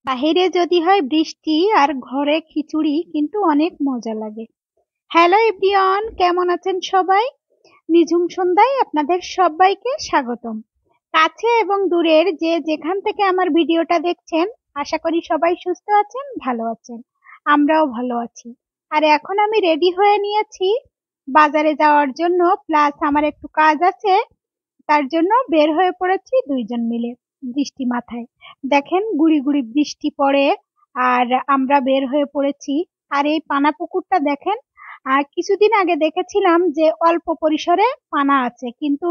বাহিরে যদি হয় বৃষ্টি আর ঘরে খিচুড়ি কিন্তু অনেক মজা লাগে। হ্যালো এভরিওয়ান, কেমন আছেন সবাই? নিঝুম সন্ধ্যায় আপনাদের সবাইকে স্বাগতম। কাছে এবং দূরের যে যেখান থেকে আমার ভিডিওটা দেখছেন, আশা করি সবাই সুস্থ আছেন, ভালো আছেন। আমরাও ভালো আছি। আর এখন আমি রেডি হয়ে নিয়েছি বাজারে যাওয়ার জন্য, প্লাস আমার একটু কাজ আছে, তার জন্য বের হয়ে পড়েছি দুইজন মিলে বৃষ্টি মাথায়। দেখেন গুড়ি গুড়ি বৃষ্টি পড়ে আর আমরা বের হয়ে পড়েছি। আর এই পানা পুকুরটা দেখেন, কিছুদিন আগে দেখেছিলাম যে অল্প পরিসরে পানা আছে, কিন্তু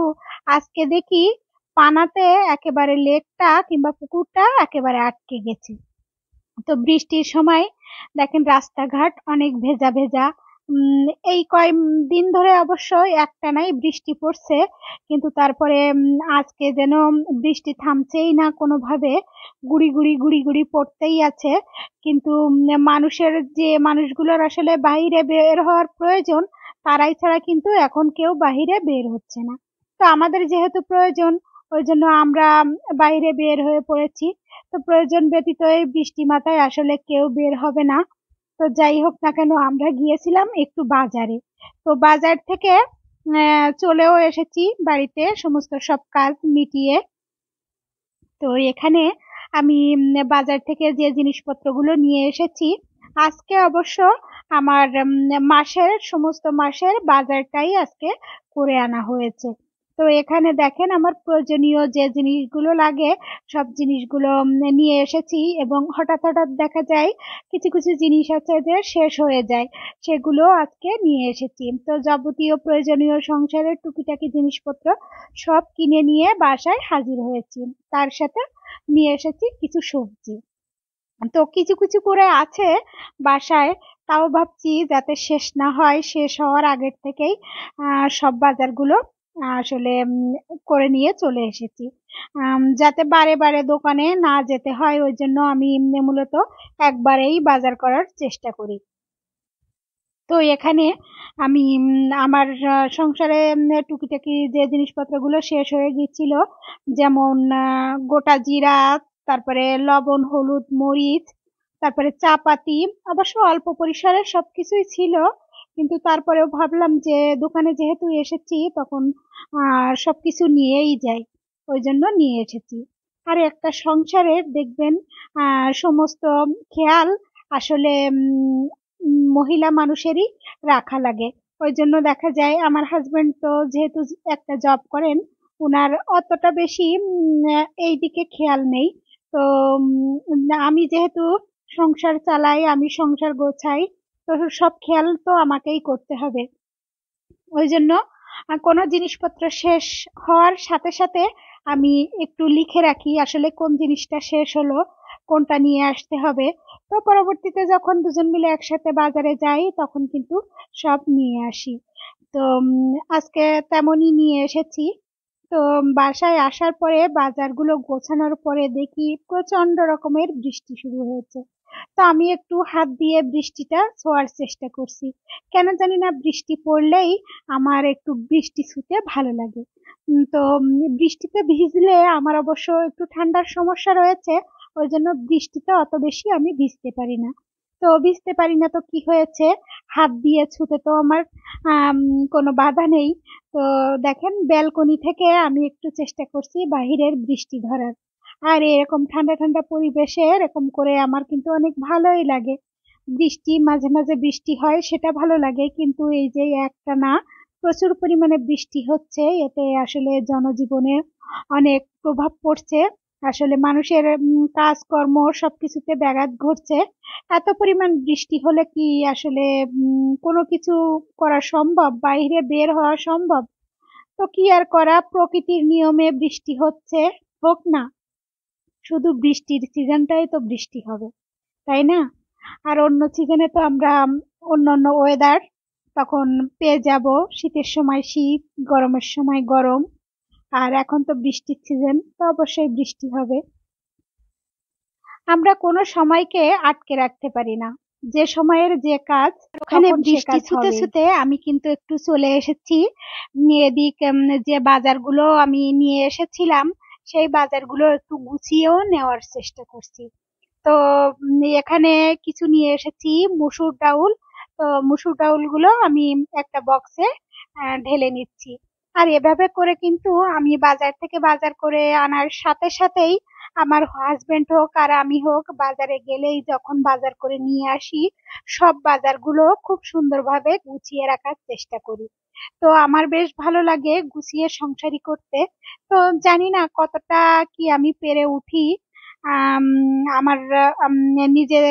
আজকে দেখি পানাতে একেবারে লেকটা কিংবা পুকুরটা একেবারে আটকে গেছে। তো বৃষ্টির সময় দেখেন রাস্তাঘাট অনেক ভেজা ভেজা। এই দিন ধরে অবশ্য একটানাই বৃষ্টি পড়ছে, কিন্তু তারপরে আজকে যেন বৃষ্টি থামছেই না কোনোভাবে, গুড়ি গুড়ি গুড়ি গুড়ি পড়তেই আছে। কিন্তু মানুষের যে মানুষগুলোর আসলে বাইরে বের হওয়ার প্রয়োজন, তারাই ছাড়া কিন্তু এখন কেউ বাহিরে বের হচ্ছে না। তো আমাদের যেহেতু প্রয়োজন, ওই জন্য আমরা বাইরে বের হয়ে পড়েছি। তো প্রয়োজন ব্যতীত এই বৃষ্টি মাথায় আসলে কেউ বের হবে না। তো যাই হোক না কেন, আমরা গিয়েছিলাম একটু বাজারে। তো বাজার থেকে চলেও এসেছি বাড়িতে সমস্ত সব কাজ মিটিয়ে। তো এখানে আমি বাজার থেকে যে জিনিসপত্রগুলো নিয়ে এসেছি, আজকে অবশ্য আমার মাসের সমস্ত মাসের বাজারটাই আজকে করে আনা হয়েছে। তো এখানে দেখেন আমার প্রয়োজনীয় যে জিনিসগুলো লাগে সব জিনিসগুলো নিয়ে এসেছি, এবং হঠাৎ হঠাৎ দেখা যায় কিছু কিছু জিনিস আছে যে শেষ হয়ে যায়, সেগুলো আজকে নিয়ে এসেছি। তো যাবতীয় প্রয়োজনীয় সংসারের টুকিটাকি জিনিসপত্র সব কিনে নিয়ে বাসায় হাজির হয়েছি। তার সাথে নিয়ে এসেছি কিছু সবজি। তো কিছু কিছু করে আছে বাসায়, তাও ভাবছি যাতে শেষ না হয়, শেষ হওয়ার আগের থেকেই সব বাজারগুলো আসলে করে নিয়ে চলে এসেছি, যাতে বারে বারে দোকানে না যেতে হয়। ওই জন্য আমি মূলত একবারেই বাজার করার চেষ্টা করি। তো এখানে আমি আমার সংসারে টুকিটাকি যে জিনিসপত্রগুলো শেষ হয়ে গিয়েছিল, যেমন গোটা জিরা, তারপরে লবণ, হলুদ, মরিচ, তারপরে চা পাতি, অবশ্য অল্প পরিসরে সবকিছুই ছিল, কিন্তু তারপরেও ভাবলাম যে দোকানে যেহেতু এসেছি তখন সবকিছু নিয়েই যাই, ওই জন্য নিয়ে এসেছি। আর একটা সংসারের দেখবেন সমস্ত খেয়াল আসলে মহিলা মানুষেরই রাখা লাগে। ওই জন্য দেখা যায় আমার হাজবেন্ড তো যেহেতু একটা জব করেন, উনার অতটা বেশি এই দিকে খেয়াল নেই। তো আমি যেহেতু সংসার চালাই, আমি সংসার গোছাই, তো সব খেয়াল তো আমাকেই করতে হবে। ওই জন্য কোনো জিনিসপত্র শেষ হওয়ার সাথে সাথে আমি একটু লিখে রাখি আসলে কোন জিনিসটা শেষ হলো, কোনটা নিয়ে আসতে হবে। তো পরবর্তীতে যখন দুজন মিলে একসাথে বাজারে যাই তখন কিন্তু সব নিয়ে আসি। তো আজকে তেমনই নিয়ে এসেছি। তো বাসায় আসার পরে বাজারগুলো গোছানোর পরে দেখি প্রচন্ড রকমের বৃষ্টি শুরু হয়েছে। তো আমি একটু হাত দিয়ে বৃষ্টিটা ছোঁয়ার চেষ্টা করছি। কেন জানি না বৃষ্টি পড়লেই আমার একটু বৃষ্টি ছুঁতে ভালো লাগে। তো বৃষ্টিতে ভিজলে আমার অবশ্য একটু ঠান্ডার সমস্যা রয়েছে, ওই জন্য বৃষ্টিতে অত বেশি আমি ভিজতে পারি না। তো ভিজতে পারি না তো কি হয়েছে, হাত দিয়ে ছুঁতে তো আমার আম, কোনো বাধা নেই। তো দেখেন ব্যালকনি থেকে আমি একটু চেষ্টা করছি বাহিরের বৃষ্টি ধরার। আর এরকম ঠান্ডা ঠান্ডা পরিবেশে এরকম করে আমার কিন্তু অনেক ভালোই লাগে। বৃষ্টি মাঝে মাঝে বৃষ্টি হয় সেটা ভালো লাগে, কিন্তু এই যে একটানা প্রচুর পরিমাণে বৃষ্টি হচ্ছে, এতে আসলে জনজীবনে অনেক প্রভাব পড়ছে। আসলে মানুষের কাজকর্ম সবকিছুতে ব্যাঘাত ঘটছে। এত পরিমাণ বৃষ্টি হলে কি আসলে কোনো কিছু করা সম্ভব, বাইরে বের হওয়া সম্ভব? তো কি আর করা, প্রকৃতির নিয়মে বৃষ্টি হচ্ছে, হোক না। শুধু বৃষ্টির সিজনটাই তো বৃষ্টি হবে, তাই না? আর অন্য সিজনে তো আমরা অন্য অন্য ওয়েদার তখন পেয়ে যাব। শীতের সময় শীত, গরমের সময় গরম, আর এখন তো বৃষ্টির সিজন, তো অবশ্যই বৃষ্টি হবে। আমরা কোনো সময়কে আটকে রাখতে পারি না, যে সময়ের যে কাজ ওখানে তখন সে বৃষ্টি কাজ ছুতে হবেই। ছুতে আমি কিন্তু একটু চলে এসেছি এদিক, যে বাজারগুলো আমি নিয়ে এসেছিলাম সেই বাজারগুলো একটু গুছিয়েও নেওয়ার চেষ্টা করছি। তো এখানে কিছু নিয়ে এসেছি মুসুর ডাউল। তো মুসুর ডাউল গুলো আমি একটা বক্সে ঢেলে নিচ্ছি। আর এভাবে করে কিন্তু আমি বাজার থেকে বাজার করে আনার সাথে সাথেই আমার হাজবেন্ড হোক আর আমি হোক বাজারে গেলেই যখন বাজার করে নিয়ে আসি, সব বাজারগুলো খুব সুন্দরভাবে গুছিয়ে রাখার চেষ্টা করি। তো আমার বেশ ভালো লাগে গুছিয়ে সংসারী করতে। তো জানি না কতটা কি আমি পেরে উঠি। আম, আমার নিজের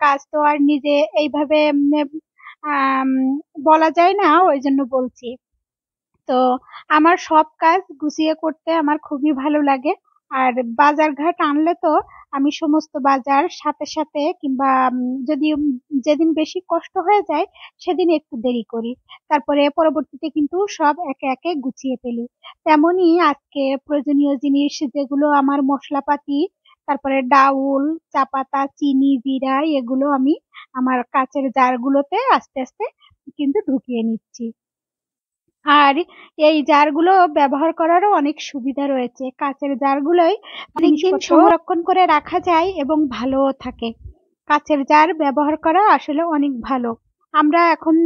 কাজ তো আর নিজে এইভাবে আম, বলা যায় না, ওই জন্য বলছি। তো আমার সব কাজ গুছিয়ে করতে আমার খুবই ভালো লাগে। আর বাজার ঘাট আনলে তো আমি সমস্ত বাজার সাথে সাথে কিংবা যদি যেদিন বেশি কষ্ট হয়ে যায় সেদিন একটু দেরি করি, তারপরে পরবর্তীতে কিন্তু সব একে একে গুছিয়ে ফেলি। তেমনি আজকে প্রয়োজনীয় জিনিস যেগুলো আমার মশলাপাতি, তারপরে ডাউল, চা পাতা, চিনি, জিরা, এগুলো আমি আমার কাচের জারগুলোতে আস্তে আস্তে কিন্তু ঢুকিয়ে নিচ্ছি। আর এই জারগুলো ব্যবহার করারও অনেক সুবিধা রয়েছে। কাঁচের জারগুলোই অনেকদিন সংরক্ষণ করে রাখা যায় এবং ভালোও থাকে। কাঁচের জার ব্যবহার করা আসলে অনেক ভালো। আমরা এখন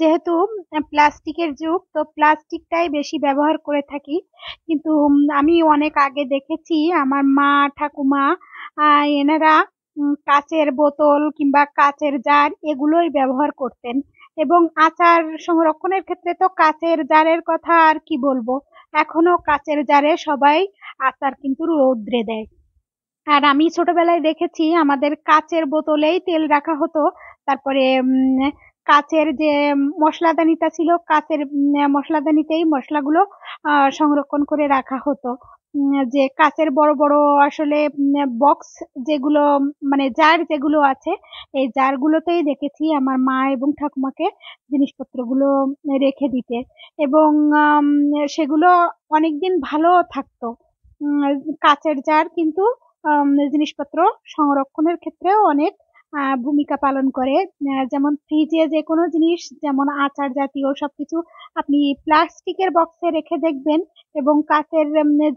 যেহেতু প্লাস্টিকের যুগ, তো প্লাস্টিকটাই বেশি ব্যবহার করে থাকি। কিন্তু আমি অনেক আগে দেখেছি আমার মা ঠাকুমা এনারা কাঁচের বোতল কিংবা কাঁচের জার এগুলোই ব্যবহার করতেন। এবং আচার সংরক্ষণের ক্ষেত্রে তো কাচের জারের কথা আর কি বলবো, এখনো কাচের জারে সবাই আচার কিন্তু রৌদ্রে দেয়। আর আমি ছোটবেলায় দেখেছি আমাদের কাচের বোতলেই তেল রাখা হতো। তারপরে কাচের যে মশলাদানিটা ছিল, কাচের মশলাদানিতেই মশলাগুলো সংরক্ষণ করে রাখা হতো। যে কাচের বড় বড় আসলে বক্স যেগুলো, মানে জার যেগুলো আছে, এই জারগুলোতেই দেখেছি আমার মা এবং ঠাকুমাকে জিনিসপত্রগুলো রেখে দিতে। এবং সেগুলো অনেকদিন ভালো থাকতো। কাচের জার কিন্তু জিনিসপত্র সংরক্ষণের ক্ষেত্রেও অনেক ভূমিকা পালন করে। যেমন ফ্রিজে যে কোনো জিনিস, যেমন আচার জাতীয় সবকিছু আপনি প্লাস্টিকের বক্সে রেখে দেখবেন এবং কাচের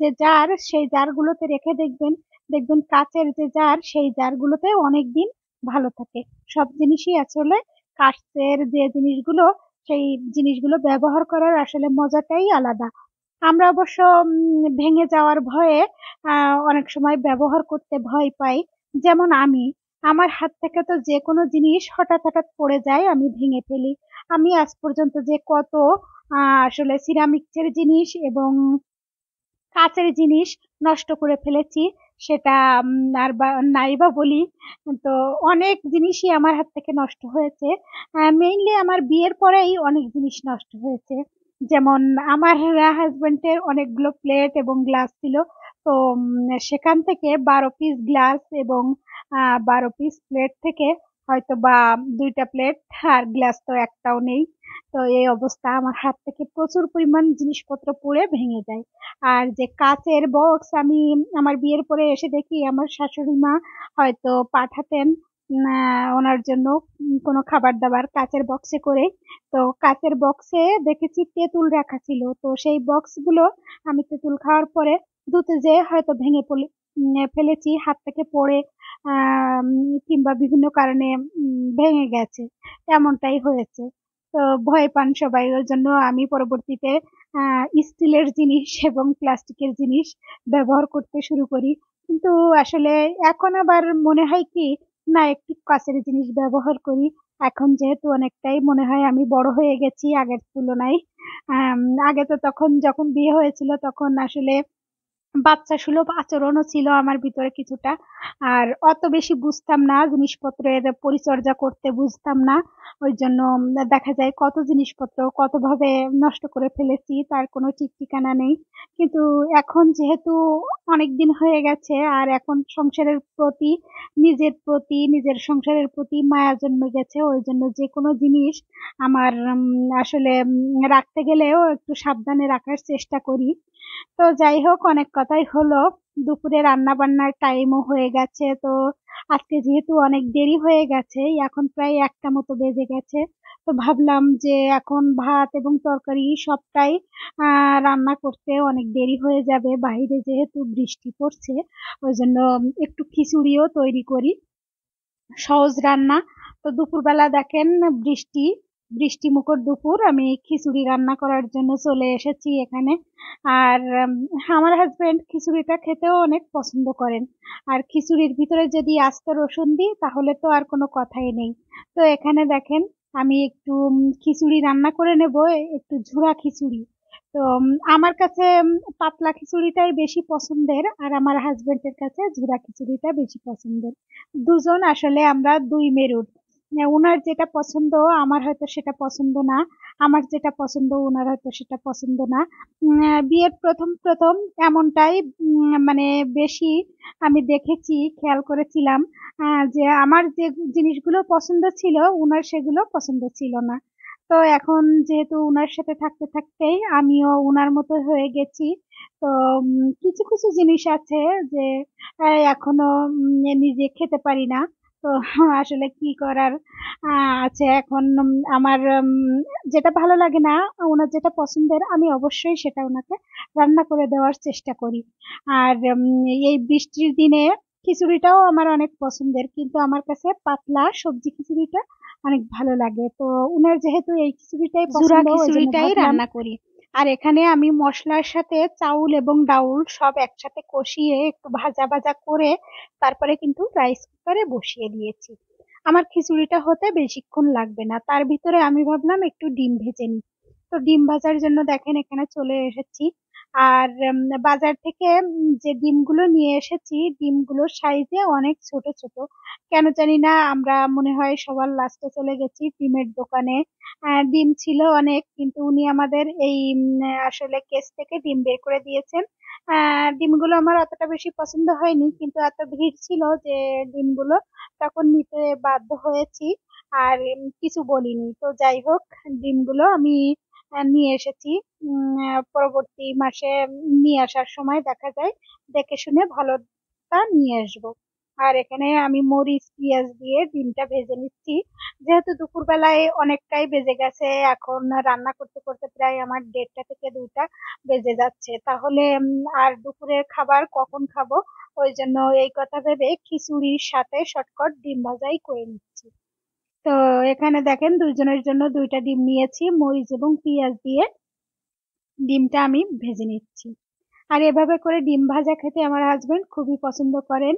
যে জার, সেই জারগুলোতে রেখে দেখবেন, দেখবেন কাচের যে জার সেই জারগুলোতে অনেকদিন ভালো থাকে। সব জিনিসই আসলে কাচের যে জিনিসগুলো, সেই জিনিসগুলো ব্যবহার করার আসলে মজাটাই আলাদা। আমরা অবশ্য ভেঙে যাওয়ার ভয়ে অনেক সময় ব্যবহার করতে ভয় পাই। যেমন আমি, আমার হাত থেকে তো যে কোনো জিনিস হঠাৎ হঠাৎ পড়ে যায়, আমি ভেঙে ফেলি। আমি আজ পর্যন্ত যে কত আসলে সিরামিক্সের জিনিস এবং কাঁচের জিনিস নষ্ট করে ফেলেছি সেটা আর বা নাই বা বলি। তো অনেক জিনিসই আমার হাত থেকে নষ্ট হয়েছে। মেইনলি আমার বিয়ের পরেই অনেক জিনিস নষ্ট হয়েছে। যেমন আমার হাজবেন্ডের অনেকগুলো প্লেট এবং গ্লাস ছিল। তো সেখান থেকে 12 পিস গ্লাস এবং 12 পিস প্লেট থেকে হয়তো বা 2টা প্লেট আর গ্লাস তো একটাও নেই। তো এই অবস্থা, আমার হাত থেকে প্রচুর পরিমাণ জিনিসপত্র পড়ে ভেঙে যায়। আর যে কাচের বক্স, আমি আমার বিয়ের পরে এসে দেখি আমার শাশুড়ি মা হয়তো পাঠাতেন ওনার জন্য কোনো খাবার দাবার কাচের বক্সে করে। তো কাচের বক্সে দেখেছি তেঁতুল রাখা ছিল। তো সেই বক্সগুলো আমি তেঁতুল খাওয়ার পরে ধুতে যেয়ে হয়তো ভেঙে ফেলেছি, হাত থেকে পড়ে কিংবা বিভিন্ন কারণে ভেঙে গেছে, এমনটাই হয়েছে। তো ভয় পান সবাই, ওই জন্য আমি পরবর্তীতে স্টিলের জিনিস এবং প্লাস্টিকের জিনিস ব্যবহার করতে শুরু করি। কিন্তু আসলে এখন আবার মনে হয় কি, না একটু কাঁচের জিনিস ব্যবহার করি। এখন যেহেতু অনেকটাই মনে হয় আমি বড় হয়ে গেছি আগের তুলনায়। আম, আগে তো তখন যখন বিয়ে হয়েছিল তখন আসলে বাচ্চা সুলভ আচরণও ছিল আমার ভিতরে কিছুটা। আর অত বেশি বুঝতাম না, জিনিসপত্রের পরিচর্যা করতে বুঝতাম না। ওই জন্য দেখা যায় কত জিনিসপত্র কতভাবে নষ্ট করে ফেলেছি তার কোনো ঠিক ঠিকানা নেই। কিন্তু এখন যেহেতু অনেক দিন হয়ে গেছে আর এখন সংসারের প্রতি, নিজের সংসারের প্রতি মায়া জন্মে গেছে, ওই জন্য যে কোনো জিনিস আমার আসলে রাখতে গেলেও একটু সাবধানে রাখার চেষ্টা করি। তো যাই হোক, অনেক কথাই হলো। দুপুরে রান্না বান্নার টাইমও হয়ে গেছে। তো আজকে যেহেতু অনেক দেরি হয়ে গেছে, এখন প্রায় 1টা মতো বেজে গেছে। তো ভাবলাম যে এখন ভাত এবং তরকারি সবটাই রান্না করতে অনেক দেরি হয়ে যাবে, বাইরে যেহেতু বৃষ্টি পড়ছে, ওই জন্য একটু খিচুড়িও তৈরি করি, সহজ রান্না। তো দুপুরবেলা দেখেন বৃষ্টি, বৃষ্টিমুখর দুপুর, আমি খিচুড়ি রান্না করার জন্য চলে এসেছি এখানে। আর আমার হাজবেন্ড খিচুড়িটা খেতেও অনেক পছন্দ করেন। আর খিচুড়ির ভিতরে যদি আস্ত রসুন দিই তাহলে তো আর কোনো কথাই নেই। তো এখানে দেখেন আমি একটু খিচুড়ি রান্না করে নেব, একটু ঝুরা খিচুড়ি। তো আমার কাছে পাতলা খিচুড়িটাই বেশি পছন্দের, আর আমার হাজবেন্ডের কাছে ঝুরা খিচুড়িটা বেশি পছন্দের। দুজন আসলে আমরা দুই মেরুর। উনার যেটা পছন্দ আমার হয়তো সেটা পছন্দ না, আমার যেটা পছন্দ উনার হয়তো সেটা পছন্দ না। বিয়ের প্রথম প্রথম এমনটাই মানে বেশি আমি দেখেছি, খেয়াল করেছিলাম যে আমার যে জিনিসগুলো পছন্দ ছিল উনার সেগুলো পছন্দ ছিল না। তো এখন যেহেতু উনার সাথে থাকতে থাকতেই আমিও উনার মতো হয়ে গেছি। তো কিছু কিছু জিনিস আছে যে এখনো নিজে খেতে পারি না। তো আসলে কি করার আছে এখন। আমার যেটা ভালো লাগে না, ওনার যেটা পছন্দের আমি অবশ্যই সেটা ওনাকে রান্না করে দেওয়ার চেষ্টা করি। আর এই বৃষ্টির দিনে খিচুড়িটাও আমার অনেক পছন্দের, কিন্তু আমার কাছে পাতলা সবজি খিচুড়িটা অনেক ভালো লাগে। তো উনার যেহেতু এই খিচুড়িটাই ঝুরা পছন্দ ওই জন্য খিচুড়িটাই ভাবলাম। রান্না করি। আর এখানে আমি মশলার সাথে চাউল এবং ডাউল সব একসাথে কষিয়ে একটু ভাজা ভাজা করে তারপরে কিন্তু রাইস কুকারে বসিয়ে দিয়েছি। আমার খিচুড়িটা হতে বেশিক্ষণ লাগবে না, তার ভিতরে আমি ভাবলাম একটু ডিম ভেজে নিই। তো ডিম ভাজার জন্য দেখেন এখানে চলে এসেছি। আর বাজার থেকে যে ডিমগুলো নিয়ে এসেছি ডিমগুলোর সাইজে অনেক ছোট ছোট। কেন জানি না আমরা মনে হয় সবার লাস্টে চলে গেছি ডিমের দোকানে। ডিম ছিল অনেক, কিন্তু উনি আমাদের এই আসলে কেস থেকে ডিম বের করে দিয়েছেন। ডিমগুলো আমার অতটা বেশি পছন্দ হয়নি, কিন্তু এত ভিড় ছিল যে ডিমগুলো তখন নিতে বাধ্য হয়েছি। আর কিছু বলিনি। তো যাই হোক, ডিমগুলো আমি নিয়ে এসেছি। পরবর্তী মাসে নিয়ে আসার সময় দেখা যায় দেখে শুনে ভালোটা নিয়ে আসবো। আর এখানে আমি মরিচ পেঁয়াজ দিয়ে ডিমটা ভেজে নিচ্ছি। যেহেতু দুপুরবেলায় অনেকটাই বেজে গেছে, এখন রান্না করতে করতে প্রায় আমার 1:30 থেকে 2টা বেজে যাচ্ছে, তাহলে আর দুপুরের খাবার কখন খাবো। ওই জন্য এই কথা ভেবে খিচুড়ির সাথে শর্টকাট ডিম ভাজাই করে নিচ্ছি। তো এখানে দেখেন দুইজনের জন্য 2টা ডিম নিয়েছি, মরিচ এবং পেঁয়াজ দিয়ে ডিমটা আমি ভেজে নিচ্ছি। আর এভাবে করে ডিম ভাজা খেতে আমার হাজবেন্ড খুবই পছন্দ করেন।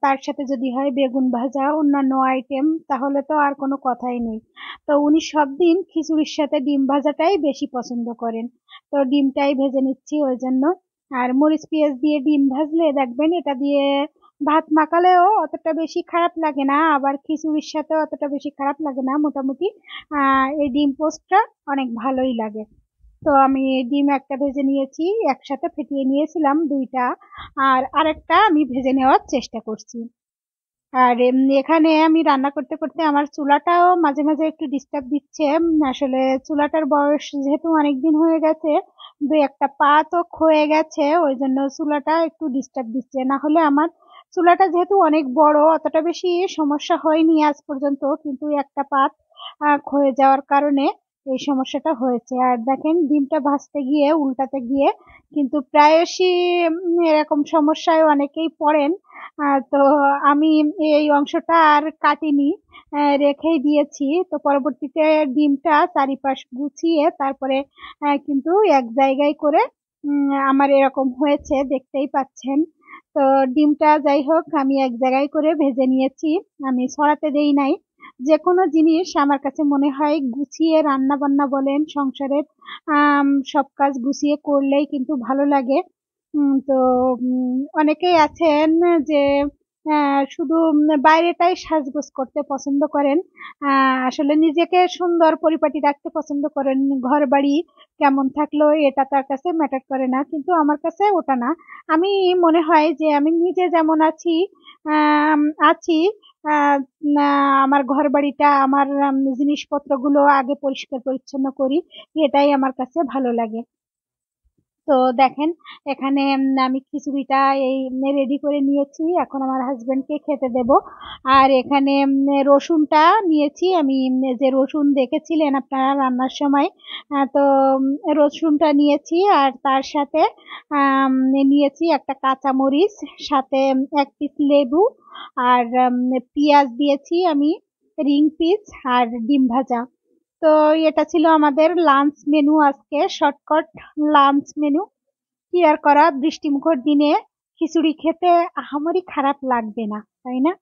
তার সাথে যদি হয় বেগুন ভাজা অন্যান্য আইটেম তাহলে তো আর কোনো কথাই নেই। তো উনি সব দিন খিচুড়ির সাথে ডিম ভাজাটাই বেশি পছন্দ করেন। তো ডিমটাই ভেজে নিচ্ছি ওই জন্য। আর মরিচ পেঁয়াজ দিয়ে ডিম ভাজলে দেখবেন এটা দিয়ে ভাত মাখালেও অতটা বেশি খারাপ লাগে না, আবার খিচুড়ির সাথেও অতটা বেশি খারাপ লাগে না, মোটামুটি এই ডিম পোস্টটা অনেক ভালোই লাগে। তো আমি ডিম একটা ভেজে নিয়েছি, একসাথে ফেটিয়ে নিয়েছিলাম 2টা, আর আরেকটা আমি ভেজে নেওয়ার চেষ্টা করছি। আর এখানে আমি রান্না করতে করতে আমার চুলাটাও মাঝে মাঝে একটু ডিস্টার্ব দিচ্ছে। আসলে চুলাটার বয়স যেহেতু অনেকদিন হয়ে গেছে, 2-1টা পা তো ক্ষয়ে গেছে, ওই জন্য চুলাটা একটু ডিস্টার্ব দিচ্ছে। না হলে আমার চুলাটা যেহেতু অনেক বড় অতটা বেশি সমস্যা হয়নি আজ পর্যন্ত, কিন্তু একটা পাত ক্ষয়ে যাওয়ার কারণে এই সমস্যাটা হয়েছে। আর দেখেন ডিমটা ভাজতে গিয়ে উল্টাতে গিয়ে কিন্তু প্রায়শই এরকম সমস্যায় অনেকেই পড়েন। তো আমি এই অংশটা আর কাটিনি, রেখেই দিয়েছি। তো পরবর্তীতে ডিমটা চারিপাশ গুছিয়ে তারপরে কিন্তু এক জায়গায় করে আমার এরকম হয়েছে, দেখতেই পাচ্ছেন। তো ডিমটা যাই হোক আমি এক জায়গায় করে ভেজে নিয়েছি, আমি ছড়াতে দেই নাই। যে কোনো জিনিস আমার কাছে মনে হয় গুছিয়ে রান্না বান্না বলেন সংসারের সব কাজ গুছিয়ে করলেই কিন্তু ভালো লাগে। তো অনেকেই আছেন যে শুধু বাইরেটাই সাজগোজ করতে পছন্দ করেন, আসলে নিজেকে সুন্দর পরিপাটি রাখতে পছন্দ করেন। ঘর বাড়ি কেমন থাকলো এটা তার কাছে ম্যাটার করে না, কিন্তু আমার কাছে ওটা না। আমি মনে হয় যে আমি নিজে যেমন আছি আম, আছি আহ, আমার ঘর বাড়িটা আমার জিনিসপত্রগুলো আগে পরিষ্কার পরিচ্ছন্ন করি, এটাই আমার কাছে ভালো লাগে। তো দেখেন এখানে আমি খিচুড়িটা এই রেডি করে নিয়েছি, এখন আমার হাজবেন্ডকে খেতে দেব। আর এখানে রসুনটা নিয়েছি আমি, যে রসুন দেখেছিলেন আপনারা রান্নার সময়, তো রসুনটা নিয়েছি আর তার সাথে নিয়েছি একটা কাঁচামরিচ, সাথে এক পিস লেবু, আর পেঁয়াজ দিয়েছি আমি, রিং পিস, আর ডিম ভাজা। তো এটা ছিল আমাদের লাঞ্চ মেনু, আজকে শর্টকাট লাঞ্চ মেনু। কি আর করা, বৃষ্টিমুখর দিনে খিচুড়ি খেতে আহামরি খারাপ লাগবে না, তাই না?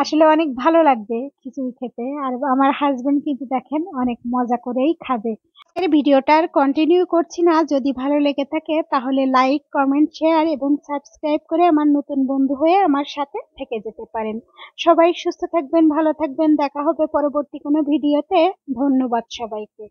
আসলে অনেক ভালো লাগবে খিচুড়ি খেতে, আর আমার হাজবেন্ড কিন্তু দেখেন অনেক মজা করেই খাবে। এর ভিডিওটা আর কন্টিনিউ করছি না, যদি ভালো লেগে থাকে তাহলে লাইক, কমেন্ট, শেয়ার এবং সাবস্ক্রাইব করে আমার নতুন বন্ধু হয়ে আমার সাথে থেকে যেতে পারেন। সবাই সুস্থ থাকবেন, ভালো থাকবেন, দেখা হবে পরবর্তী কোনো ভিডিওতে। ধন্যবাদ সবাইকে।